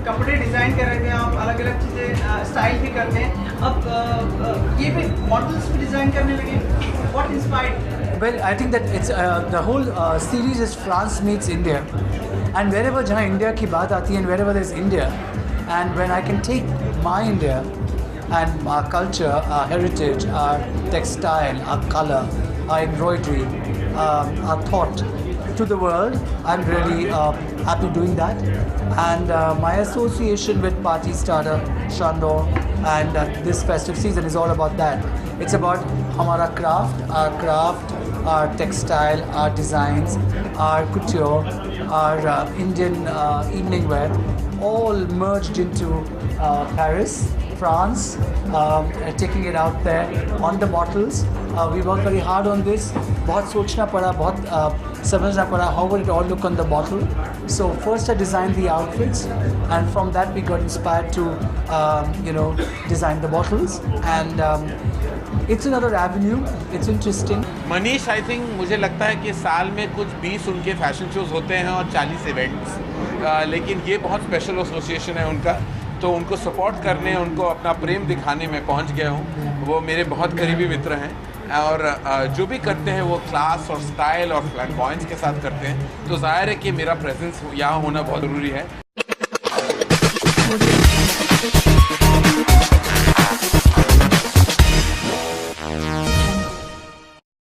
कपड़े डिज़ाइन कर रहे थे आप, अलग अलग चीज़ें स्टाइल भी करते हैं, अब ये भी मॉडल्स भी डिज़ाइन करने लगे, what inspired? Well, I think that it's the whole series is France meets India, and wherever जहाँ India की बात आती है, and wherever there's India, and when I can take my India and our culture, our heritage, our textile, our color, our embroidery, our thought to the world, I'm really happy doing that. And my association with Party Starter, Chandon, and this festive season is all about that. It's about our craft, our textile, our designs, our couture, our Indian evening wear, all merged into Paris, France, taking it out there on the bottles. We worked very hard on this. बहुत सोचना पड़ा, बहुत समझना पड़ा how would it all look on the bottle. So first I designed the outfits, and from that we got inspired to design the bottles, and it's another avenue. It's interesting. Manish, I think मुझे लगता है कि साल में कुछ 20 उनके fashion shows होते हैं और 40 इवेंट्स, लेकिन ये बहुत स्पेशल एसोसिएशन है उनका, तो उनको सपोर्ट करने, उनको अपना प्रेम दिखाने में पहुंच गया हूं। वो मेरे बहुत करीबी मित्र हैं और जो भी करते हैं वो क्लास और स्टाइल और फ्लैटबॉयंस के साथ करते हैं, तो जाहिर है कि मेरा प्रेजेंस यहाँ होना बहुत ज़रूरी है।